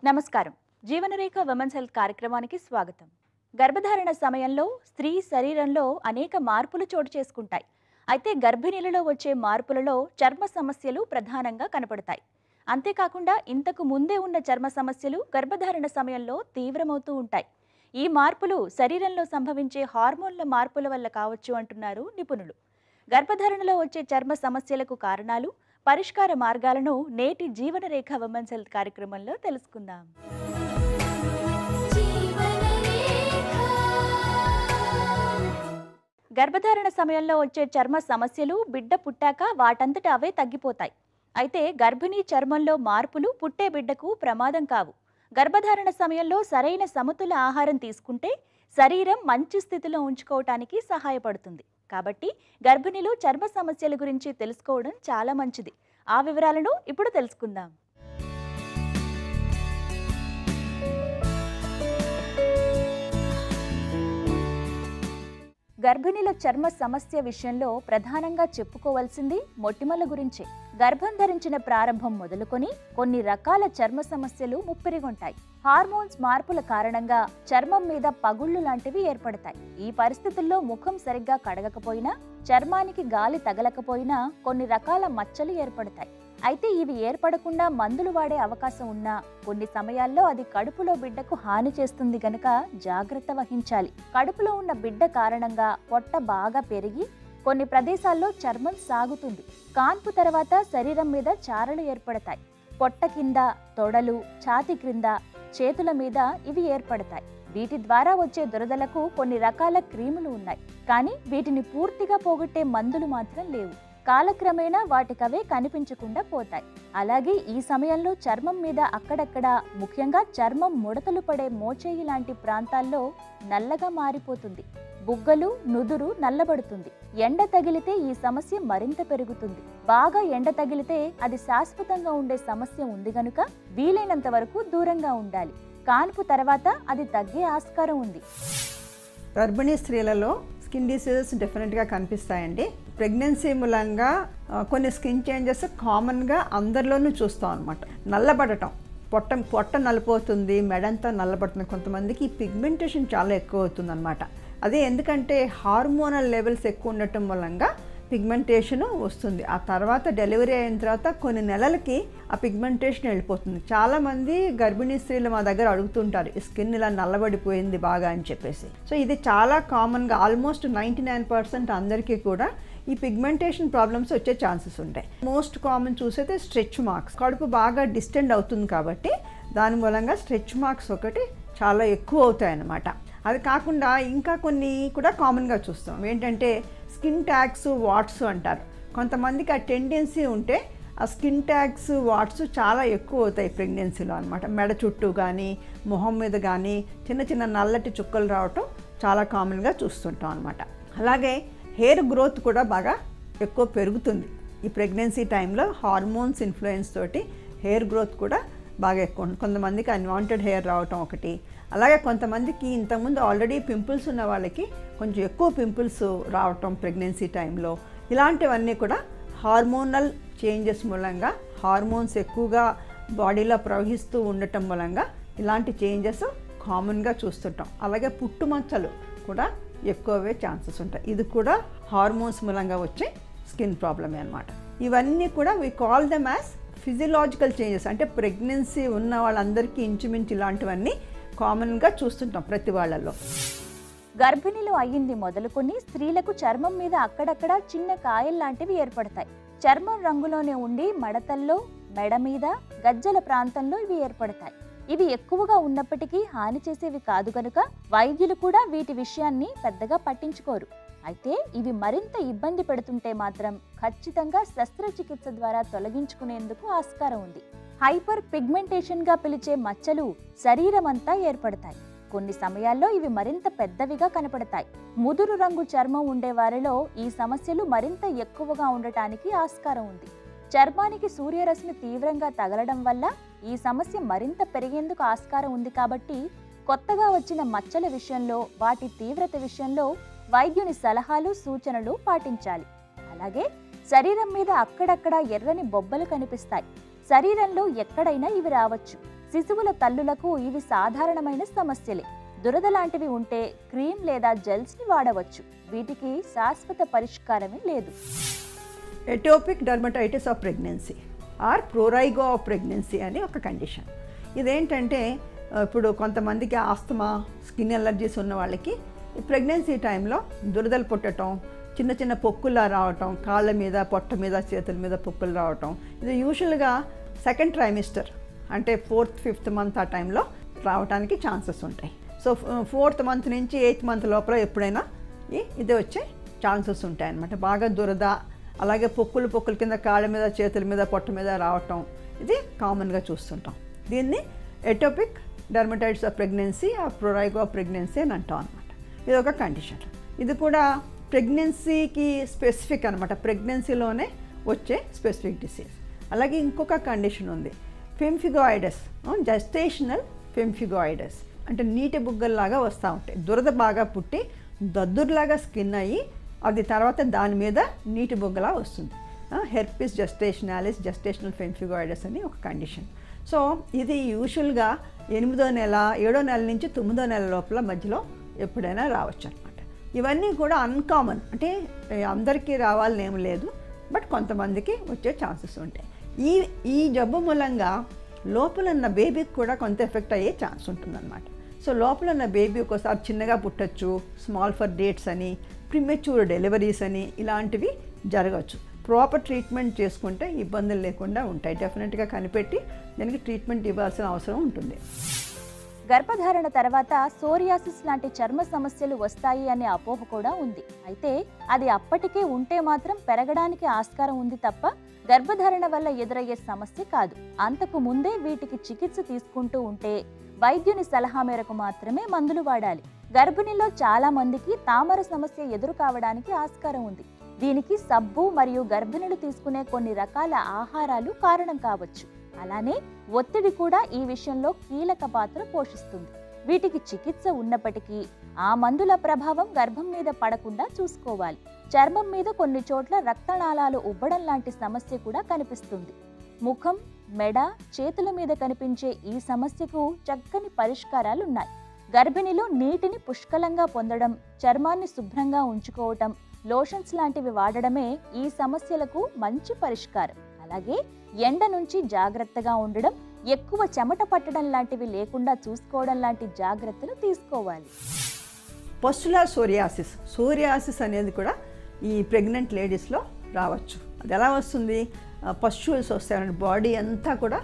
నమస్కారం. జీవనరేఖ women's health కార్యక్రమానికి స్వాగతం. గర్భధారణ సమయంలో స్త్రీ శరీరంలో అనేక మార్పులు చోటు చేసుకుంటాయి. అయితే గర్భిణీలలో వచ్చే మార్పులలో చర్మ సమస్యలు ప్రధానంగా కనపడతాయి. అంతేకాకుండా ఇంతకు ముందే ఉన్న చర్మ సమస్యలు గర్భధారణ సమయంలో తీవ్రమవుతూ ఉంటాయి. ఈ మార్పులు శరీరంలో సంభవించే హార్మోన్ల మార్పుల వల్ల కావచ్చు అంటున్నారు నిపుణులు. గర్భధారణలో వచ్చే చర్మ సమస్యలకు కారణాలు, పరిష్కార మార్గాలను నేటి జీవనరేఖ విమెన్స్ హెల్త్ కార్యక్రమంలో తెలుసుకుందాం. గర్భధారణ సమయంలో వచ్చే చర్మ సమస్యలు బిడ్డ పుట్టాక వాటంతట అవే తగ్గిపోతాయి. అయితే గర్భిణీ చర్మంలో మార్పులు పుట్టే బిడ్డకు ప్రమాదం కావు. గర్భధారణ సమయంలో సరైన సమతుల ఆహారం తీసుకుంటే శరీరం మంచి స్థితిలో ఉంచుకోవటానికి సహాయపడుతుంది. కాబట్టి గర్భిణీలు చర్మ సమస్యల గురించి తెలుసుకోవడం చాలా మంచిది. ఆ వివరాలను ఇప్పుడు తెలుసుకుందాం. గర్భిణీల చర్మ సమస్య విషయంలో ప్రధానంగా చెప్పుకోవాల్సింది మొటిమల గురించే. గర్భం ధరించిన ప్రారంభం మొదలుకొని కొన్ని రకాల చర్మ సమస్యలు ముప్పిరిగొంటాయి. హార్మోన్స్ మార్పుల కారణంగా చర్మం మీద పగుళ్లు లాంటివి ఏర్పడతాయి. ఈ పరిస్థితుల్లో ముఖం సరిగ్గా కడగకపోయినా, చర్మానికి గాలి తగలకపోయినా కొన్ని రకాల మచ్చలు ఏర్పడతాయి. అయితే ఇవి ఏర్పడకుండా మందులు వాడే అవకాశం ఉన్నా కొన్ని సమయాల్లో అది కడుపులో బిడ్డకు హాని చేస్తుంది గనక జాగ్రత్త వహించాలి. కడుపులో ఉన్న బిడ్డ కారణంగా పొట్ట బాగా పెరిగి కొన్ని ప్రదేశాల్లో చర్మం సాగుతుంది. కాన్పు తర్వాత శరీరం మీద చారలు ఏర్పడతాయి. పొట్ట కింద, తొడలు, ఛాతీ క్రింద, చేతుల మీద ఇవి ఏర్పడతాయి. వీటి ద్వారా వచ్చే దురదలకు కొన్ని రకాల క్రీములు ఉన్నాయి. కానీ వీటిని పూర్తిగా పోగొట్టే మందులు మాత్రం లేవు. కాలక్రమేణా వాటికవే కనిపించకుండా పోతాయి. అలాగే ఈ సమయంలో చర్మం మీద అక్కడక్కడ, ముఖ్యంగా చర్మం ముడతలు పడే మోచేయి లాంటి ప్రాంతాల్లో నల్లగా మారిపోతుంది. బుగ్గలు, నుదురు నల్లబడుతుంది. ఎండ తగిలితే ఈ సమస్య మరింత పెరుగుతుంది. బాగా ఎండ తగిలితే అది శాశ్వతంగా ఉండే సమస్య ఉంది గనుక వీలైనంత వరకు దూరంగా ఉండాలి. కాన్పు తర్వాత అది తగ్గే ఆస్కారం ఉంది. గర్భిణీ స్త్రీలలో స్కిన్ డిసీజెస్ డెఫినెట్గా కనిపిస్తాయండి. ప్రెగ్నెన్సీ మూలంగా కొన్ని స్కిన్ చేంజెస్ కామన్గా అందరిలోనూ చూస్తాం అనమాట. నల్లబడటం, పొట్ట నలిపోతుంది, మెడంతా నల్లబడుతుంది. కొంతమందికి ఈ పిగ్మెంటేషన్ చాలా ఎక్కువ అవుతుంది అనమాట. అదే ఎందుకంటే హార్మోనల్ లెవెల్స్ ఎక్కువ ఉండటం మూలంగా పిగ్మెంటేషన్ వస్తుంది. ఆ తర్వాత డెలివరీ అయిన తర్వాత కొన్ని నెలలకి ఆ పిగ్మెంటేషన్ వెళ్ళిపోతుంది. చాలామంది గర్భిణీ స్త్రీలు మా దగ్గర అడుగుతుంటారు, ఈ స్కిన్ ఇలా నల్లబడిపోయింది బాగా అని చెప్పేసి. సో ఇది చాలా కామన్గా ఆల్మోస్ట్ 99% అందరికీ కూడా ఈ పిగ్మెంటేషన్ ప్రాబ్లమ్స్ వచ్చే ఛాన్సెస్ ఉంటాయి. మోస్ట్ కామన్ చూసైతే స్ట్రెచ్ మార్క్స్. కడుపు బాగా డిస్టెండ్ అవుతుంది కాబట్టి దాని మూలంగా స్ట్రెచ్ మార్క్స్ ఒకటి చాలా ఎక్కువ అవుతాయి అన్నమాట. అది కాకుండా ఇంకా కొన్ని కూడా కామన్గా చూస్తాం. ఏంటంటే స్కిన్ ట్యాగ్స్, వాట్స్ అంటారు. కొంతమందికి ఆ టెండెన్సీ ఉంటే ఆ స్కిన్ ట్యాగ్స్, వాట్స్ చాలా ఎక్కువ అవుతాయి ప్రెగ్నెన్సీలో అనమాట. మెడ చుట్టూ కానీ, మొహం మీద కానీ చిన్న చిన్న నల్లటి చుక్కలు రావటం చాలా కామన్గా చూస్తుంటాం అనమాట. అలాగే హెయిర్ గ్రోత్ కూడా బాగా ఎక్కువ పెరుగుతుంది. ఈ ప్రెగ్నెన్సీ టైంలో హార్మోన్స్ ఇన్ఫ్లుయెన్స్ తోటి హెయిర్ గ్రోత్ కూడా బాగా ఎక్కువ ఉంటుంది. కొంతమందికి అన్వాంటెడ్ హెయిర్ రావటం ఒకటి. అలాగే కొంతమందికి ఇంతకుముందు ఆల్రెడీ పింపుల్స్ ఉన్న వాళ్ళకి కొంచెం ఎక్కువ పింపుల్స్ రావటం ప్రెగ్నెన్సీ టైంలో. ఇలాంటివన్నీ కూడా హార్మోనల్ చేంజెస్ మూలంగా, హార్మోన్స్ ఎక్కువగా బాడీలో ప్రవహిస్తూ ఉండటం మూలంగా ఇలాంటి చేంజెస్ కామన్గా చూస్తుంటాం. అలాగే పుట్టుమచ్చలు కూడా ఎక్కువే ఛాన్సెస్ ఉంటాయి. ఇది కూడా హార్మోన్స్ మూలంగా వచ్చే స్కిన్ ప్రాబ్లమే అనమాట. ఇవన్నీ కూడా we call them as physiological changes. అంటే ప్రెగ్నెన్సీ ఉన్న వాళ్ళందరికీ ఇంచుమించు ఇలాంటివన్నీ కామన్గా చూస్తుంటాం ప్రతి వాళ్ళల్లో. గర్భిణీలు అయ్యింది మొదలుకొని స్త్రీలకు చర్మం మీద అక్కడక్కడ చిన్న కాయల్ లాంటివి ఏర్పడతాయి. చర్మం రంగులోనే ఉండి మడతల్లో, మెడ మీద, గజ్జల ప్రాంతంలో ఇవి ఏర్పడతాయి. ఇవి ఎక్కువగా ఉన్నప్పటికీ హాని చేసేవి కాదు కనుక వైద్యులు కూడా వీటి విషయాన్ని పెద్దగా పట్టించుకోరు. అయితే ఇవి మరింత ఇబ్బంది పెడుతుంటే మాత్రం ఖచ్చితంగా శస్త్రచికిత్స ద్వారా తొలగించుకునేందుకు ఆస్కారం ఉంది. హైపర్ పిగ్మెంటేషన్గా పిలిచే మచ్చలు శరీరమంతా ఏర్పడతాయి. కొన్ని సమయాల్లో ఇవి మరింత పెద్దవిగా కనపడతాయి. ముదురు రంగు చర్మం ఉండేవారిలో ఈ సమస్యలు మరింత ఎక్కువగా ఉండటానికి ఆస్కారం ఉంది. చర్మానికి సూర్యరశ్మి తీవ్రంగా తగలడం వల్ల ఈ సమస్య మరింత పెరిగేందుకు ఆస్కారం ఉంది. కాబట్టి కొత్తగా వచ్చిన మచ్చల విషయంలో, వాటి తీవ్రత విషయంలో వైద్యుని సలహాలు, సూచనలు పాటించాలి. అలాగే శరీరం మీద అక్కడక్కడ ఎర్రని బొబ్బలు కనిపిస్తాయి. శరీరంలో ఎక్కడైనా ఇవి రావచ్చు. శిశువుల తల్లులకు ఇవి సాధారణమైన సమస్యలే. దురద లాంటివి ఉంటే క్రీమ్ లేదా జెల్స్ని వాడవచ్చు. వీటికి శాశ్వత పరిష్కారమే లేదు. Atopic dermatitis of pregnancy or prurigo of pregnancy అని ఒక కండిషన్. ఇదేంటంటే ఇప్పుడు కొంతమందికి ఆస్తమా, స్కిన్ ఎలర్జీస్ ఉన్న వాళ్ళకి ఈ ప్రెగ్నెన్సీ టైంలో దురదలు పుట్టడం, చిన్న చిన్న పొక్కులా రావటం, కాళ్ళ మీద, పొట్ట మీద, చేతుల మీద పొక్కులు రావటం. ఇది యూజువల్గా సెకండ్ ట్రైమిస్టర్ అంటే 4th 5th మంత్ ఆ టైంలో రావడానికి ఛాన్సెస్ ఉంటాయి. సో 4th మంత్ నుంచి 8th మంత్ లోపల ఎప్పుడైనా ఇది వచ్చే ఛాన్సెస్ ఉంటాయి అన్నమాట. బాగా దురద, అలాగే పొక్కుల కింద కాళ్ళ మీద, చేతుల మీద, పొట్ట మీద రావటం ఇది కామన్గా చూస్తుంటాం. దీన్ని ఎటోపిక్ డర్మటైటిస్ ఆఫ్ ప్రెగ్నెన్సీ ఆ ప్రోరైగో ఆఫ్ ప్రెగ్నెన్సీ అని అంటాం అనమాట. ఇది ఒక కండిషన్. ఇది కూడా ప్రెగ్నెన్సీకి స్పెసిఫిక్ అనమాట, ప్రెగ్నెన్సీలోనే వచ్చే స్పెసిఫిక్ డిసీజ్. అలాగే ఇంకొక కండిషన్ ఉంది, ఫెంఫిగాయిడస్, జెస్టేషనల్ ఫెంఫిగాయిడస్. అంటే నీటి బుగ్గల్లాగా వస్తూ ఉంటాయి. దురద బాగా పుట్టి దద్దుర్లాగా స్కిన్ అయ్యి అది తర్వాత దాని మీద నీటి బుగ్గలా వస్తుంది. హెర్పిస్ జెస్టేషనాలిస్, జెస్టేషనల్ ఫెంఫిగాయిడస్ అని ఒక కండిషన్. సో ఇది యూజువల్గా 8వ నెల, 7వ నెల నుంచి 9వ నెల లోపల మధ్యలో ఎప్పుడైనా రావచ్చు అనమాట. ఇవన్నీ కూడా అన్కామన్, అంటే అందరికీ రావాలని ఏం లేదు, బట్ కొంతమందికి వచ్చే ఛాన్సెస్ ఉంటాయి. ఈ జబ్బు మూలంగా లోపల ఉన్న బేబీకి కూడా కొంత ఎఫెక్ట్ అయ్యే ఛాన్స్ ఉంటుందన్నమాట. సో లోపల ఉన్న బేబీ ఒకసారి చిన్నగా పుట్టచ్చు, స్మాల్ ఫర్ డేట్స్ అని, ప్రిమెచ్యూర్ డెలివరీస్ అని ఇలాంటివి జరగవచ్చు. ప్రాపర్ ట్రీట్మెంట్ చేసుకుంటే ఇబ్బందులు లేకుండా ఉంటాయి. డెఫినెట్గా కనిపెట్టి దానికి ట్రీట్మెంట్ ఇవ్వాల్సిన అవసరం ఉంటుంది. గర్భధారణ తర్వాత సోరియాసిస్ లాంటి చర్మ సమస్యలు వస్తాయి అనే అపోహ కూడా ఉంది. అయితే అది అప్పటికే ఉంటే మాత్రం పెరగడానికి ఆస్కారం ఉంది తప్ప గర్భధారణ వల్ల ఎదురయ్యే సమస్య కాదు. అంతకు ముందే వీటికి చికిత్స తీసుకుంటూ ఉంటే వైద్యుని సలహా మేరకు మాత్రమే మందులు వాడాలి. గర్భిణిలో చాలా మందికి తామర సమస్య ఎదురు కావడానికి ఆస్కారం ఉంది. దీనికి సబ్బు మరియు గర్భిణులు తీసుకునే కొన్ని రకాల ఆహారాలు కారణం కావచ్చు. అలానే ఒత్తిడి కూడా ఈ విషయంలో కీలక పాత్ర పోషిస్తుంది. వీటికి చికిత్స ఉన్నప్పటికీ ఆ మందుల ప్రభావం గర్భం మీద పడకుండా చూసుకోవాలి. చర్మం మీద కొన్ని చోట్ల రక్తనాళాలు ఉబ్బడం లాంటి సమస్య కూడా కనిపిస్తుంది. ముఖం, మెడ, చేతుల మీద కనిపించే ఈ సమస్యకు చక్కని పరిష్కారాలున్నాయి. గర్భిణిలో నీటిని పుష్కలంగా పొందడం, చర్మాన్ని శుభ్రంగా ఉంచుకోవటం, లోషన్స్ లాంటివి వాడడమే ఈ సమస్యలకు మంచి పరిష్కారం. అలాగే ఎండ నుంచి జాగ్రత్తగా ఉండడం, ఎక్కువ చెమట పట్టడం లాంటివి లేకుండా చూసుకోవడం లాంటి జాగ్రత్తలు తీసుకోవాలి. పస్టులర్ సోరియాసిస్ అనేది కూడా ఈ ప్రెగ్నెంట్ లేడీస్లో రావచ్చు. అది ఎలా వస్తుంది? పస్ట్యూల్స్ వస్తాయన్నమాట, బాడీ అంతా కూడా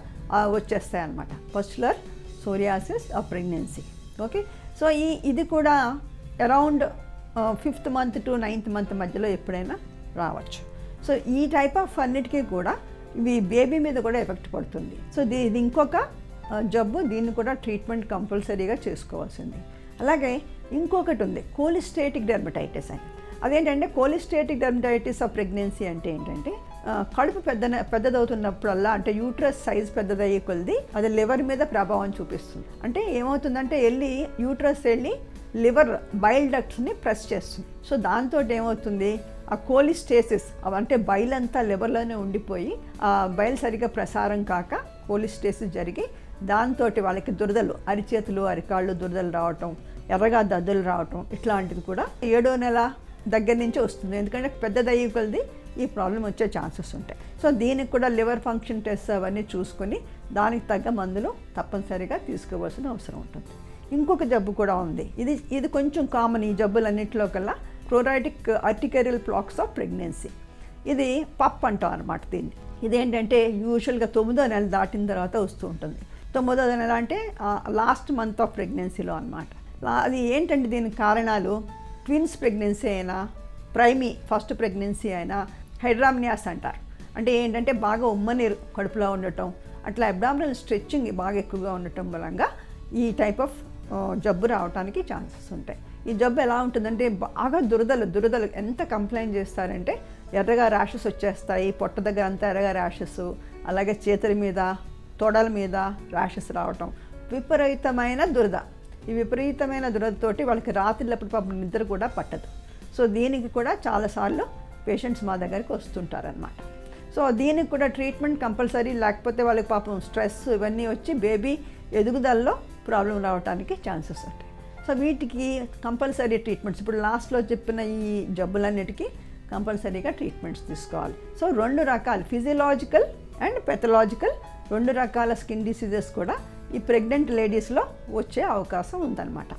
వచ్చేస్తాయి అన్నమాట. Pustular psoriasis of pregnancy. Okay, so ఇది కూడా around 5th month to 9th month మధ్యలో ఎప్పుడైనా రావచ్చు. సో ఈ టైప్ ఆఫ్ అన్నిటికీ కూడా ఇవి బేబీ మీద కూడా ఎఫెక్ట్ పడుతుంది. సో ఇది ఇంకొక జబ్బు, దీన్ని కూడా ట్రీట్మెంట్ కంపల్సరీగా చేసుకోవాల్సింది. అలాగే ఇంకొకటి ఉంది, కోలిస్టేటిక్ డెర్మటైటిస్ అని. అదేంటంటే కోలిస్టేటిక్ డెర్మటైటిస్ ఆఫ్ ప్రెగ్నెన్సీ అంటే ఏంటంటే కడుపు పెద్దదవుతున్నప్పుడల్లా, అంటే యూట్రస్ సైజ్ పెద్దదయ్యే కొద్ది అది లివర్ మీద ప్రభావం చూపిస్తుంది. అంటే ఏమవుతుందంటే యూట్రస్ వెళ్ళి లివర్ బైల్ డక్ట్స్ని ప్రెస్ చేస్తుంది. సో దాంతో ఏమవుతుంది, ఆ కోలిస్టేసిస్, అంటే బైల్ అంతా లివర్లోనే ఉండిపోయి ఆ బైల్ సరిగ్గా ప్రసారం కాక కోలిస్టేసిస్ జరిగి దాంతో వాళ్ళకి దురదలు, అరిచేతులు, అరికాళ్ళు దురదలు రావటం, ఎర్రగా దద్దులు రావటం, ఇట్లాంటిది కూడా 7వ నెల దగ్గర నుంచి వస్తుంది. ఎందుకంటే పెద్దదయ్యే కొద్ది ఈ ప్రాబ్లం వచ్చే ఛాన్సెస్ ఉంటాయి. సో దీనికి కూడా లివర్ ఫంక్షన్ టెస్ట్ అవన్నీ చూసుకొని దానికి తగ్గ మందులు తప్పనిసరిగా తీసుకోవాల్సిన అవసరం ఉంటుంది. ఇంకొక జబ్బు కూడా ఉంది, ఇది కొంచెం కామన్ ఈ జబ్బులన్నింటిలో కల్లా, ప్రోరైటిక్ అర్టికేరియల్ ప్లాక్స్ ఆఫ్ ప్రెగ్నెన్సీ. ఇది పప్ అంటాం అనమాట దీన్ని. ఇదేంటంటే యూజువల్గా 9వ నెల దాటిన తర్వాత వస్తూ ఉంటుంది. 9వ నెల అంటే లాస్ట్ మంత్ ఆఫ్ ప్రెగ్నెన్సీలో అనమాట. అది ఏంటంటే దీనికి కారణాలు ట్విన్స్ ప్రెగ్నెన్సీ అయినా, ప్రైమీ ఫస్ట్ ప్రెగ్నెన్సీ అయినా, హైడ్రామియాస్ అంటారు. అంటే ఏంటంటే బాగా ఉమ్మనీరు కడుపులో ఉండటం, అట్లా అబ్డామినల్ స్ట్రెచ్చింగ్ బాగా ఎక్కువగా ఉండటం మూలంగా ఈ టైప్ ఆఫ్ జబ్బు రావడానికి ఛాన్సెస్ ఉంటాయి. ఈ జబ్బు ఎలా ఉంటుందంటే బాగా దురదలు ఎంత కంప్లైంట్ చేస్తారంటే ఎర్రగా ర్యాషెస్ వచ్చేస్తాయి, పొట్ట దగ్గర అంతా ఎర్రగా ర్యాషెస్, అలాగే చేతుల మీద, తొడల మీద ర్యాషెస్ రావటం, విపరీతమైన దురద. ఈ విపరీతమైన దురదతోటి వాళ్ళకి రాత్రిలప్పుడు పాపం నిద్ర కూడా పట్టదు. సో దీనికి కూడా చాలాసార్లు పేషెంట్స్ మా దగ్గరికి వస్తుంటారనమాట. సో దీనికి కూడా ట్రీట్మెంట్ కంపల్సరీ, లేకపోతే వాళ్ళకి పాపం స్ట్రెస్ ఇవన్నీ వచ్చి బేబీ ఎదుగుదలలో ప్రాబ్లం రావడానికి ఛాన్సెస్ ఉంటాయి. సో వీటికి కంపల్సరీ ట్రీట్మెంట్స్, ఇప్పుడు లాస్ట్లో చెప్పిన ఈ జబ్బులన్నిటికీ కంపల్సరీగా ట్రీట్మెంట్స్ తీసుకోవాలి. సో 2 రకాల ఫిజియలాజికల్ అండ్ పెథలాజికల్ 2 రకాల స్కిన్ డిసీజెస్ కూడా ఈ ప్రెగ్నెంట్ లేడీస్లో వచ్చే అవకాశం ఉందన్నమాట.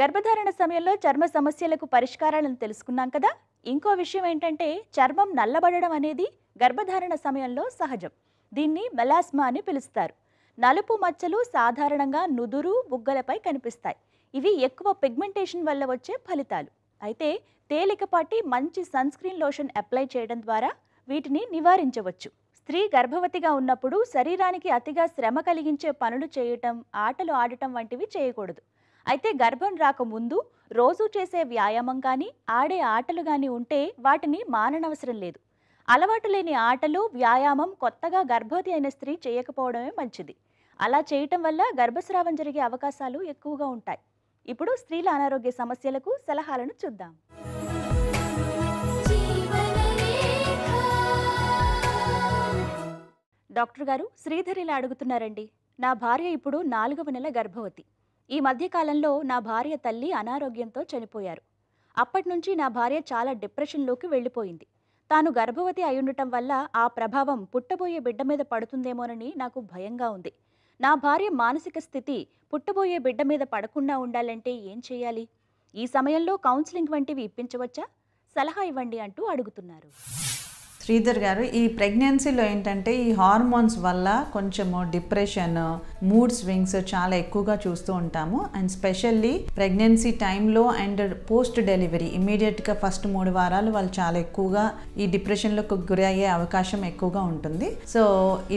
గర్భధారణ సమయంలో చర్మ సమస్యలకు పరిష్కారాలను తెలుసుకున్నాం కదా. ఇంకో విషయం ఏంటంటే చర్మం నల్లబడడం అనేది గర్భధారణ సమయంలో సహజం. దీన్ని మెలాస్మా అని పిలుస్తారు. నలుపు మచ్చలు సాధారణంగా నుదురు, బుగ్గలపై కనిపిస్తాయి. ఇవి ఎక్కువ పిగ్మెంటేషన్ వల్ల వచ్చే ఫలితాలు. అయితే తేలికపాటి మంచి సన్ స్క్రీన్ లోషన్ అప్లై చేయడం ద్వారా వీటిని నివారించవచ్చు. స్త్రీ గర్భవతిగా ఉన్నప్పుడు శరీరానికి అతిగా శ్రమ కలిగించే పనులు చేయటం, ఆటలు ఆడటం వంటివి చేయకూడదు. అయితే గర్భం రాకముందు రోజు చేసే వ్యాయామం కానీ, ఆడే ఆటలు కానీ ఉంటే వాటిని మాననవసరం లేదు. అలవాటు లేని ఆటలు, వ్యాయామం కొత్తగా గర్భవతి అయిన స్త్రీ చేయకపోవడమే మంచిది. అలా చేయటం వల్ల గర్భస్రావం జరిగే అవకాశాలు ఎక్కువగా ఉంటాయి. ఇప్పుడు స్త్రీల అనారోగ్య సమస్యలకు సలహాలను చూద్దాం. డాక్టర్ గారు, శ్రీధర్ ఇలా అడుగుతున్నారండి. నా భార్య ఇప్పుడు 4వ నెల గర్భవతి. ఈ మధ్యకాలంలో నా భార్య తల్లి అనారోగ్యంతో చనిపోయారు. అప్పటి నుంచి నా భార్య చాలా డిప్రెషన్లోకి వెళ్ళిపోయింది. తాను గర్భవతి అయ్యుండటం వల్ల ఆ ప్రభావం పుట్టబోయే బిడ్డ మీద పడుతుందేమోనని నాకు భయంగా ఉంది. నా భార్య మానసిక స్థితి పుట్టబోయే బిడ్డ మీద పడకుండా ఉండాలంటే ఏం చేయాలి? ఈ సమయంలో కౌన్సిలింగ్ వంటివి ఇప్పించవచ్చా? సలహా ఇవ్వండి అంటూ అడుగుతున్నారు. శ్రీధర్ గారు, ఈ ప్రెగ్నెన్సీలో ఏంటంటే ఈ హార్మోన్స్ వల్ల కొంచెము డిప్రెషన్, మూడ్ స్వింగ్స్ చాలా ఎక్కువగా చూస్తూ ఉంటాము. అండ్ స్పెషల్లీ ప్రెగ్నెన్సీ టైంలో అండ్ పోస్ట్ డెలివరీ ఇమీడియట్గా ఫస్ట్ 3 వారాలు వాళ్ళు చాలా ఎక్కువగా ఈ డిప్రెషన్లకు గురి అయ్యే అవకాశం ఎక్కువగా ఉంటుంది. సో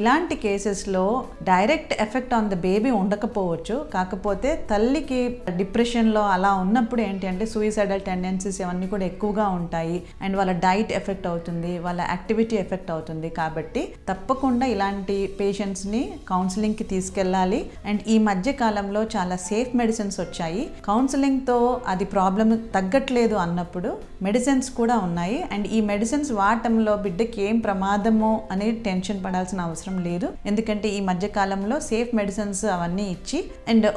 ఇలాంటి కేసెస్లో direct effect on the baby ఉండకపోవచ్చు. కాకపోతే తల్లికి డిప్రెషన్లో అలా ఉన్నప్పుడు ఏంటి అంటే సూయిసైడల్ టెండెన్సీస్ ఇవన్నీ కూడా ఎక్కువగా ఉంటాయి. అండ్ వాళ్ళ డైట్ ఎఫెక్ట్ అవుతుంది, వాళ్ళ యాక్టివిటీ ఎఫెక్ట్ అవుతుంది. కాబట్టి తప్పకుండా ఇలాంటి పేషెంట్స్ని కౌన్సిలింగ్కి తీసుకెళ్ళాలి. అండ్ ఈ మధ్య కాలంలో చాలా సేఫ్ మెడిసిన్స్ వచ్చాయి. కౌన్సిలింగ్తో అది ప్రాబ్లం తగ్గట్లేదు అన్నప్పుడు మెడిసిన్స్ కూడా ఉన్నాయి. అండ్ ఈ మెడిసిన్స్ వాడటంలో బిడ్డకి ఏం ప్రమాదమో అనేది టెన్షన్ పడాల్సిన అవసరం లేదు. ఎందుకంటే ఈ మధ్య కాలంలో సేఫ్ మెడిసిన్స్ అవన్నీ ఇచ్చి అండ్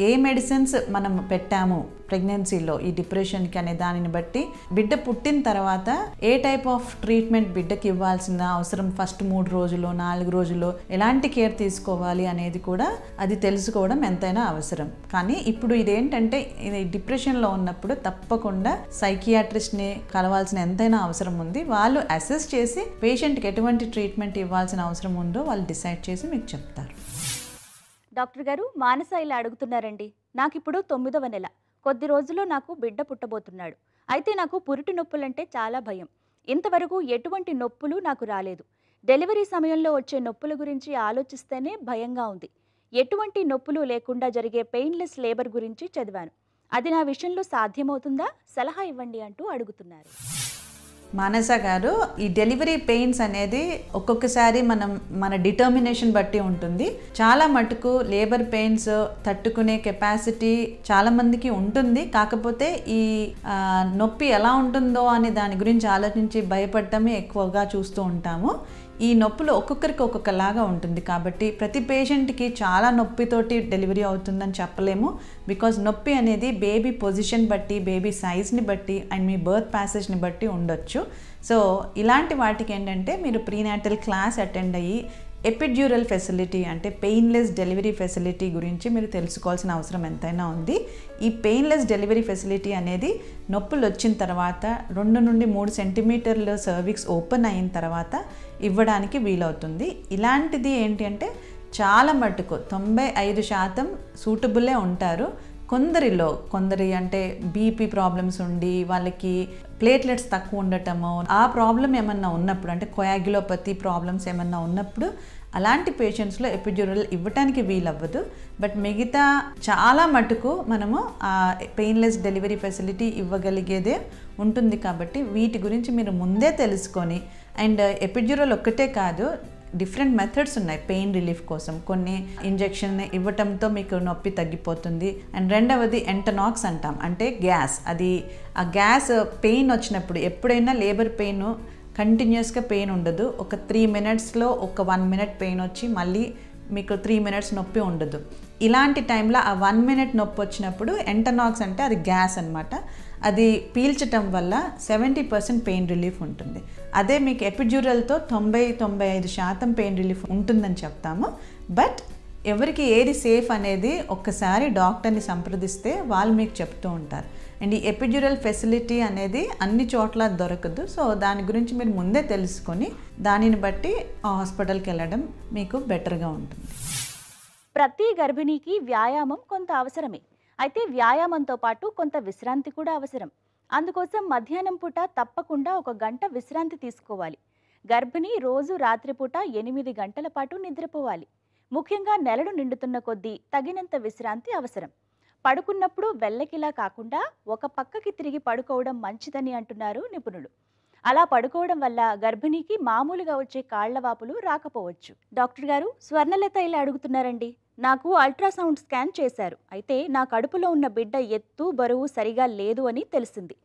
ఏ మెడిసిన్స్ మనం పెట్టాము ప్రెగ్నెన్సీలో ఈ డిప్రెషన్కి అనే దానిని బట్టి బిడ్డ పుట్టిన తర్వాత ఏ టైప్ ఆఫ్ ట్రీట్మెంట్ బిడ్డకి ఇవ్వాల్సిన అవసరం, ఫస్ట్ 3 రోజులు 4 రోజులు ఎలాంటి కేర్ తీసుకోవాలి అనేది కూడా అది తెలుసుకోవడం ఎంతైనా అవసరం. కానీ ఇప్పుడు ఇదేంటంటే ఇది డిప్రెషన్లో ఉన్నప్పుడు తప్పకుండా సైకియాట్రిస్ట్ని కలవాల్సిన ఎంతైనా అవసరం ఉంది. వాళ్ళు అసెస్ చేసి పేషెంట్కి ఎటువంటి ట్రీట్మెంట్ ఇవ్వాల్సిన అవసరం ఉందో వాళ్ళు డిసైడ్ చేసి మీకు చెప్తారు. డాక్టర్ గారు, మానస ఇలా అడుగుతున్నారండి. నాకు ఇప్పుడు 9వ నెల. కొద్ది రోజుల్లో నాకు బిడ్డ పుట్టబోతున్నాడు. అయితే నాకు పురిటి నొప్పులంటే చాలా భయం. ఇంతవరకు ఎటువంటి నొప్పులు నాకు రాలేదు. డెలివరీ సమయంలో వచ్చే నొప్పుల గురించి ఆలోచిస్తేనే భయంగా ఉంది. ఎటువంటి నొప్పులు లేకుండా జరిగే పెయిన్లెస్ లేబర్ గురించి చదివాను. అది నా విషయంలో సాధ్యమవుతుందా? సలహా ఇవ్వండి అంటూ అడుగుతున్నారు. మానస గారు, ఈ డెలివరీ పెయిన్స్ అనేది ఒక్కొక్కసారి మన డిటర్మినేషన్ బట్టి ఉంటుంది. చాలా మటుకు లేబర్ పెయిన్స్ తట్టుకునే కెపాసిటీ చాలా మందికి ఉంటుంది. కాకపోతే ఈ నొప్పి ఎలా ఉంటుందో అనే దాని గురించి ఆలోచించి భయపడటమే ఎక్కువగా చూస్తూ ఉంటాము. ఈ నొప్పులు ఒక్కొక్కరికి ఒక్కొక్కలాగా ఉంటుంది. కాబట్టి ప్రతి పేషెంట్కి చాలా నొప్పితోటి డెలివరీ అవుతుందని చెప్పలేము. బికాజ్ నొప్పి అనేది బేబీ పొజిషన్ బట్టి, బేబీ సైజ్ని బట్టి అండ్ మీ బర్త్ ప్యాసేజ్ని బట్టి ఉండొచ్చు. సో ఇలాంటి వాటికి ఏంటంటే మీరు ప్రీనాటల్ క్లాస్ అటెండ్ అయ్యి ఎపిడ్యూరల్ ఫెసిలిటీ అంటే పెయిన్లెస్ డెలివరీ ఫెసిలిటీ గురించి మీరు తెలుసుకోవాల్సిన అవసరం ఎంతైనా ఉంది. ఈ పెయిన్లెస్ డెలివరీ ఫెసిలిటీ అనేది నొప్పులు వచ్చిన తర్వాత 2 నుండి 3 సెంటీమీటర్లు సర్విక్స్ ఓపెన్ అయిన తర్వాత ఇవ్వడానికి వీలవుతుంది. ఇలాంటిది ఏంటి అంటే చాలా మటుకు 95% సూటబుల్లే ఉంటారు. కొందరి అంటే బీపీ ప్రాబ్లమ్స్ ఉండి వాళ్ళకి ప్లేట్లెట్స్ తక్కువ ఉండటము, ఆ ప్రాబ్లం ఏమన్నా ఉన్నప్పుడు అంటే కొయాగ్యులోపతి ప్రాబ్లమ్స్ ఏమన్నా ఉన్నప్పుడు అలాంటి పేషెంట్స్లో ఎపిడ్యూరల్ ఇవ్వటానికి వీలవ్వదు. బట్ మిగతా చాలా మటుకు మనము ఆ పెయిన్లెస్ డెలివరీ ఫెసిలిటీ ఇవ్వగలిగేదే ఉంటుంది. కాబట్టి వీటి గురించి మీరు ముందే తెలుసుకొని, అండ్ ఎపిడ్యూరల్ ఒక్కటే కాదు, డిఫరెంట్ మెథడ్స్ ఉన్నాయి పెయిన్ రిలీఫ్ కోసం. కొన్ని ఇంజెక్షన్ ఇవ్వటంతో మీకు నొప్పి తగ్గిపోతుంది. అండ్ రెండవది ఎంటనాక్స్ అంటాం, అంటే గ్యాస్. అది ఆ గ్యాస్ పెయిన్ వచ్చినప్పుడు ఎప్పుడైనా లేబర్ పెయిన్ కంటిన్యూస్గా పెయిన్ ఉండదు. ఒక 3 మినిట్స్లో ఒక 1 మినిట్ పెయిన్ వచ్చి మళ్ళీ మీకు 3 minutes నొప్పి ఉండదు. ఇలాంటి టైంలో ఆ 1 minute నొప్పి వచ్చినప్పుడు ఎంటనాక్స్ అంటే అది గ్యాస్ అనమాట, అది పీల్చటం వల్ల 70% పెయిన్ రిలీఫ్ ఉంటుంది. అదే మీకు ఎపిడ్యూరల్తో 90-95% పెయిన్ రిలీఫ్ ఉంటుందని చెప్తాము. బట్ ఎవరికి ఏది సేఫ్ అనేది ఒక్కసారి డాక్టర్ని సంప్రదిస్తే వాళ్ళు మీకు చెప్తూ ఉంటారు. అండ్ ఈ ఎపిడ్యూరల్ ఫెసిలిటీ అనేది అన్ని చోట్ల దొరకదు. సో దాని గురించి మీరు ముందే తెలుసుకొని దానిని బట్టి హాస్పిటల్కి వెళ్ళడం మీకు బెటర్గా ఉంటుంది. ప్రతి గర్భిణీకి వ్యాయామం కొంత అవసరమే. అయితే వ్యాయామంతో పాటు కొంత విశ్రాంతి కూడా అవసరం. అందుకోసం మధ్యాహ్నం పూట తప్పకుండా 1 గంట విశ్రాంతి తీసుకోవాలి. గర్భిణి రోజు రాత్రిపూట 8 గంటల పాటు నిద్రపోవాలి. ముఖ్యంగా నెలలు నిండుతున్న కొద్దీ తగినంత విశ్రాంతి అవసరం. పడుకున్నప్పుడు వెల్లకిలా కాకుండా ఒక పక్కకి తిరిగి పడుకోవడం మంచిదని అంటున్నారు నిపుణులు. అలా పడుకోవడం వల్ల గర్భిణీకి మామూలుగా వచ్చే కాళ్లవాపులు రాకపోవచ్చు. డాక్టర్ గారు, స్వర్ణలత ఇలా అడుగుతున్నారండి. నాకు అల్ట్రాసౌండ్ స్కాన్ చేశారు. అయితే నా కడుపులో ఉన్న బిడ్డ ఎత్తు బరువు సరిగా లేదు అని తెలిసింది.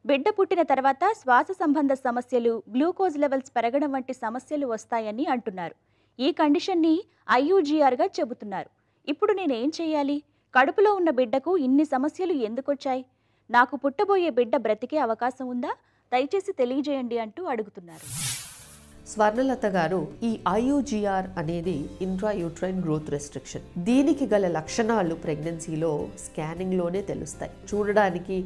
బిడ్డ పుట్టిన తర్వాత శ్వాస సంబంధ సమస్యలు, గ్లూకోజ్ లెవెల్స్ పెరగడం వంటి సమస్యలు వస్తాయని అంటున్నారు. ఈ కండిషన్ని IUGRగా చెబుతున్నారు. ఇప్పుడు నేనేం చేయాలి? కడుపులో ఉన్న బిడ్డకు ఇన్ని సమస్యలు ఎందుకొచ్చాయి? నాకు పుట్టబోయే బిడ్డ బ్రతికే అవకాశం ఉందా? దయచేసి తెలియజేయండి అంటూ అడుగుతున్నారు. స్వర్ణలత గారు, ఈ IUGR అనేది ఇంట్రాయూట్రైన్ గ్రోత్ రెస్ట్రిక్షన్. దీనికి గల లక్షణాలు ప్రెగ్నెన్సీలో స్కానింగ్లోనే తెలుస్తాయి. చూడడానికి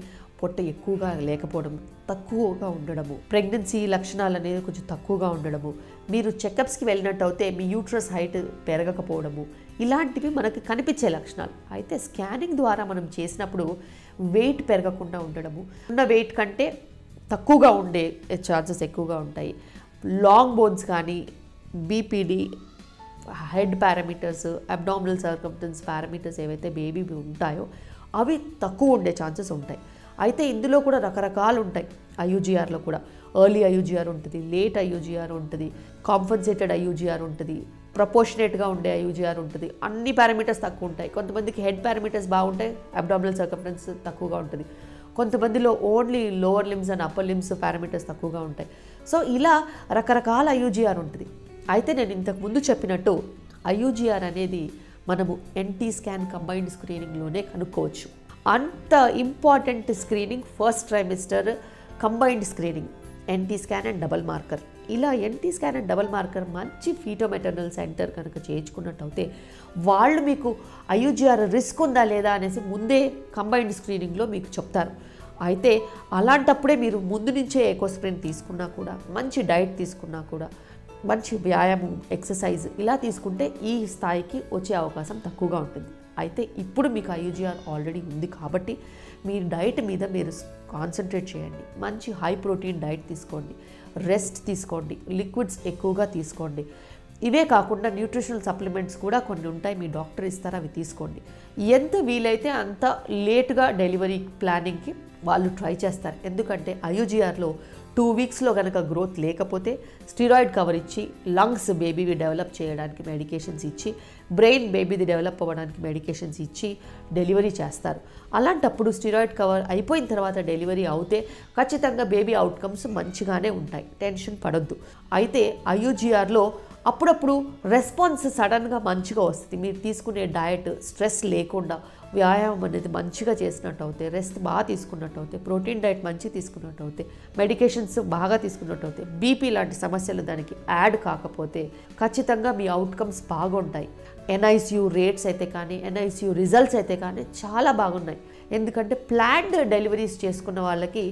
పొట్ట ఎక్కువగా లేకపోవడం, తక్కువగా ఉండడము, ప్రెగ్నెన్సీ లక్షణాలు అనేది కొంచెం తక్కువగా ఉండడము, మీరు చెకప్స్కి వెళ్ళినట్టు అయితే మీ యూట్రస్ హైట్ పెరగకపోవడము, ఇలాంటివి మనకి కనిపించే లక్షణాలు. అయితే స్కానింగ్ ద్వారా మనం చేసినప్పుడు వెయిట్ పెరగకుండా ఉండడము, ఉన్న వెయిట్ కంటే తక్కువగా ఉండే ఛాన్సెస్ ఎక్కువగా ఉంటాయి. లాంగ్ బోన్స్ కానీ, BPD, head parameters, abdominal circumference parameters ఏవైతే బేబీ ఉంటాయో అవి తక్కువ ఉండే ఛాన్సెస్ ఉంటాయి. అయితే ఇందులో కూడా రకరకాలు ఉంటాయి. IUGRలో కూడా ఎర్లీ IUGR ఉంటుంది, లేట్ IUGR ఉంటుంది, కాంపన్సేటెడ్ IUGR ఉంటుంది, ప్రపోర్షనేట్గా ఉండే IUGR ఉంటుంది. అన్ని పారామీటర్స్ తక్కువ ఉంటాయి. కొంతమందికి హెడ్ పారామీటర్స్ బాగుంటాయి, అబ్డామినల్ సర్కంఫరెన్స్ తక్కువగా ఉంటుంది. కొంతమందిలో only lower limbs and upper limbs parameters తక్కువగా ఉంటాయి. సో ఇలా రకరకాల IUGR ఉంటుంది. అయితే నేను ఇంతకుముందు చెప్పినట్టు IUGR అనేది మనము NT స్కాన్ కంబైన్డ్ స్క్రీనింగ్లోనే కనుక్కోవచ్చు. అంత important screening first trimester combined screening, NT scan and double marker. ఇలా NT scan and double marker మంచి ఫీటోమెటర్నల్ సెంటర్ కనుక చేయించుకున్నట్టు అయితే వాళ్ళు మీకు IUGR రిస్క్ ఉందా లేదా అనేసి ముందే కంబైన్డ్ స్క్రీనింగ్లో మీకు చెప్తారు. అయితే అలాంటప్పుడే మీరు ముందు నుంచే ఎకోస్ప్రిన్ తీసుకున్నా కూడా, మంచి డైట్ తీసుకున్నా కూడా, మంచి వ్యాయామం, ఎక్సర్సైజ్ ఇలా తీసుకుంటే ఈ స్థాయికి వచ్చే అవకాశం తక్కువగా ఉంటుంది. అయితే ఇప్పుడు మీకు IUGR ఆల్రెడీ ఉంది కాబట్టి మీ డైట్ మీద మీరు కాన్సన్ట్రేట్ చేయండి. మంచి హై ప్రోటీన్ డైట్ తీసుకోండి, రెస్ట్ తీసుకోండి, లిక్విడ్స్ ఎక్కువగా తీసుకోండి. ఇవే కాకుండా న్యూట్రిషనల్ సప్లిమెంట్స్ కూడా కొన్ని ఉంటాయి, మీ డాక్టర్ ఇస్తారు, అవి తీసుకోండి. ఎంత వీలైతే అంత లేట్గా డెలివరీ ప్లానింగ్కి వాళ్ళు ట్రై చేస్తారు. ఎందుకంటే IUGRలో 2 వీక్స్లో కనుక గ్రోత్ లేకపోతే స్టిరాయిడ్ కవర్ ఇచ్చి, లంగ్స్ బేబీవి డెవలప్ చేయడానికి మెడికేషన్స్ ఇచ్చి, బ్రెయిన్ బేబీది డెవలప్ అవ్వడానికి మెడికేషన్స్ ఇచ్చి డెలివరీ చేస్తారు. అలాంటప్పుడు స్టిరాయిడ్ కవర్ అయిపోయిన తర్వాత డెలివరీ అవుతే ఖచ్చితంగా బేబీ అవుట్కమ్స్ మంచిగానే ఉంటాయి, టెన్షన్ పడొద్దు. అయితే IUGRలో అప్పుడప్పుడు రెస్పాన్స్ సడన్గా మంచిగా వస్తుంది. మీరు తీసుకునే డయట్ స్ట్రెస్ లేకుండా, వ్యాయామం అనేది మంచిగా చేసినట్టు అవుతే, రెస్ట్ బాగా తీసుకున్నట్టు అవుతే, ప్రోటీన్ డైట్ మంచిగా తీసుకున్నట్టు అవుతే, మెడికేషన్స్ బాగా తీసుకున్నట్టు అవుతే, BP లాంటి సమస్యలు దానికి యాడ్ కాకపోతే ఖచ్చితంగా మీ అవుట్కమ్స్ బాగుంటాయి. NICU రేట్స్ అయితే కానీ, NICU రిజల్ట్స్ అయితే కానీ చాలా బాగున్నాయి. ఎందుకంటే ప్లాన్డ్ డెలివరీస్ చేసుకున్న వాళ్ళకి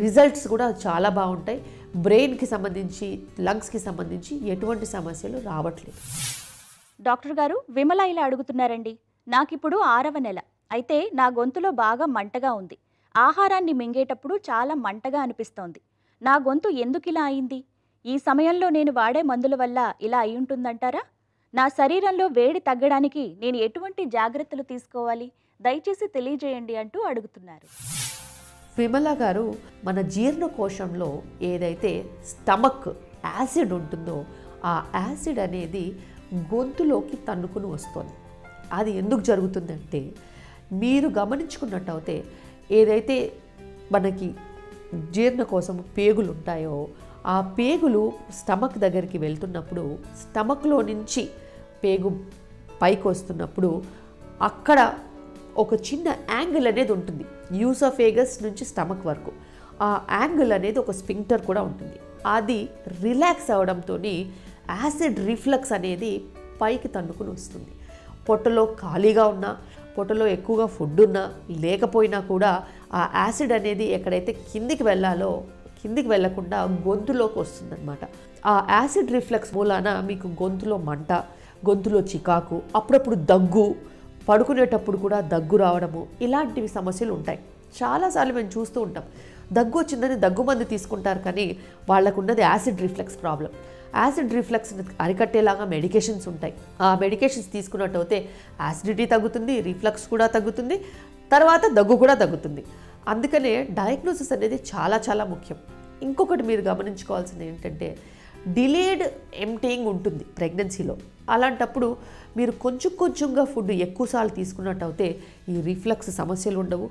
రిజల్ట్స్ కూడా చాలా బాగుంటాయి. బ్రెయిన్కి సంబంధించి, లంగ్స్కి సంబంధించి ఎటువంటి సమస్యలు రావట్లేదు. డాక్టర్ గారు, విమల ఇలా అడుగుతున్నారండి. నాకిప్పుడు 6వ నెల. అయితే నా గొంతులో బాగా మంటగా ఉంది. ఆహారాన్ని మింగేటప్పుడు చాలా మంటగా అనిపిస్తోంది. నా గొంతు ఎందుకు ఇలా అయింది? ఈ సమయంలో నేను వాడే మందుల వల్ల ఇలా అయి ఉంటుందంటారా? నా శరీరంలో వేడి తగ్గడానికి నేను ఎటువంటి జాగ్రత్తలు తీసుకోవాలి? దయచేసి తెలియజేయండి అంటూ అడుగుతున్నారు. విమల గారు, మన జీర్ణకోశంలో ఏదైతే స్టమక్ యాసిడ్ ఉంటుందో ఆ యాసిడ్ అనేది గొంతులోకి తన్నుకుని వస్తుంది. అది ఎందుకు జరుగుతుందంటే, మీరు గమనించుకున్నట్టు అయితే ఏదైతే మనకి జీర్ణకోశం పేగులు ఉంటాయో ఆ పేగులు స్టమక్ దగ్గరికి వెళ్తున్నప్పుడు స్టమక్లో నుంచి పేగు పైకి వస్తున్నప్పుడు అక్కడ ఒక చిన్న యాంగిల్ అనేది ఉంటుంది, యూసోఫేగస్ నుంచి స్టమక్ వరకు. ఆ యాంగిల్ అనేది ఒక స్పింక్టర్ కూడా ఉంటుంది. అది రిలాక్స్ అవడంతో యాసిడ్ రిఫ్లక్స్ అనేది పైకి తన్నుకుని వస్తుంది. పొట్టలో ఖాళీగా ఉన్నా, పొట్టలో ఎక్కువగా ఫుడ్ ఉన్నా లేకపోయినా కూడా ఆ యాసిడ్ అనేది ఎక్కడైతే కిందికి వెళ్ళాలో కిందికి వెళ్లకుండా గొంతులోకి వస్తుందన్నమాట. ఆ యాసిడ్ రిఫ్లక్స్ మూలాన మీకు గొంతులో మంట, గొంతులో చికాకు, అప్పుడప్పుడు దగ్గు, పడుకునేటప్పుడు కూడా దగ్గు రావడము, ఇలాంటివి సమస్యలు ఉంటాయి. చాలాసార్లు మేము చూస్తూ ఉంటాం, దగ్గు వచ్చిందని దగ్గు మందు తీసుకుంటారు, కానీ వాళ్ళకున్నది acid reflux problem. Acid reflux అరికట్టేలాగా మెడికేషన్స్ ఉంటాయి. ఆ మెడికేషన్స్ తీసుకున్నట్టయితే యాసిడిటీ తగ్గుతుంది, రిఫ్లక్స్ కూడా తగ్గుతుంది, తర్వాత దగ్గు కూడా తగ్గుతుంది. అందుకనే డయాగ్నోసిస్ అనేది చాలా చాలా ముఖ్యం. ఇంకొకటి మీరు గమనించుకోవాల్సింది ఏంటంటే, డిలేడ్ ఎంప్టీయింగ్ ఉంటుంది ప్రెగ్నెన్సీలో. అలాంటప్పుడు మీరు కొంచెం కొంచెంగా ఫుడ్ ఎక్కువసార్లు తీసుకున్నట్టయితే ఈ రిఫ్లక్స్ సమస్యలు ఉండవు,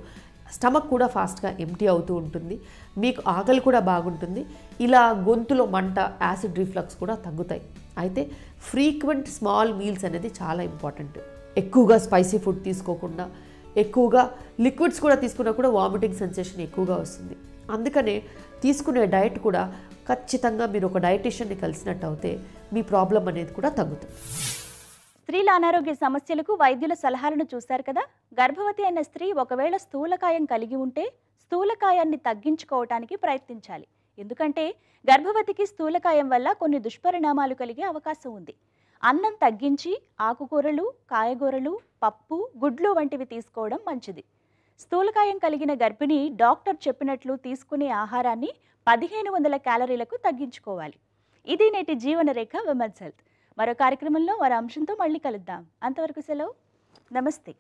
స్టమక్ కూడా ఫాస్ట్గా ఎంప్టీ అవుతూ ఉంటుంది, మీకు ఆకలి కూడా బాగుంటుంది, ఇలా గొంతులో మంట, యాసిడ్ రిఫ్లక్స్ కూడా తగ్గుతాయి. అయితే ఫ్రీక్వెంట్ స్మాల్ మీల్స్ అనేది చాలా ఇంపార్టెంట్. ఎక్కువగా స్పైసీ ఫుడ్ తీసుకోకుండా, ఎక్కువగా లిక్విడ్స్ కూడా తీసుకున్నా కూడా వామిటింగ్ సెన్సేషన్ ఎక్కువగా వస్తుంది. అందుకనే తీసుకునే డైట్ కూడా ఖచ్చితంగా మీరు ఒక డైటీషియన్ని కలిసినట్టు అయితే మీ ప్రాబ్లం అనేది కూడా తగ్గుతుంది. స్త్రీల అనారోగ్య సమస్యలకు వైద్యుల సలహాలను చూశారు కదా. గర్భవతి అయిన స్త్రీ ఒకవేళ స్థూలకాయం కలిగి ఉంటే స్థూలకాయాన్ని తగ్గించుకోవటానికి ప్రయత్నించాలి. ఎందుకంటే గర్భవతికి స్థూలకాయం వల్ల కొన్ని దుష్పరిణామాలు కలిగే అవకాశం ఉంది. అన్నం తగ్గించి ఆకుకూరలు, కాయగూరలు, పప్పు, గుడ్లు వంటివి తీసుకోవడం మంచిది. స్థూలకాయం కలిగిన గర్భిణి డాక్టర్ చెప్పినట్లు తీసుకునే ఆహారాన్ని 1500 క్యాలరీలకు తగ్గించుకోవాలి. ఇది నేటి జీవన రేఖ విమెన్స్ హెల్త్. మరో కార్యక్రమంలో మరో అంశంతో మళ్ళీ కలుద్దాం. అంతవరకు సెలవు. నమస్తే.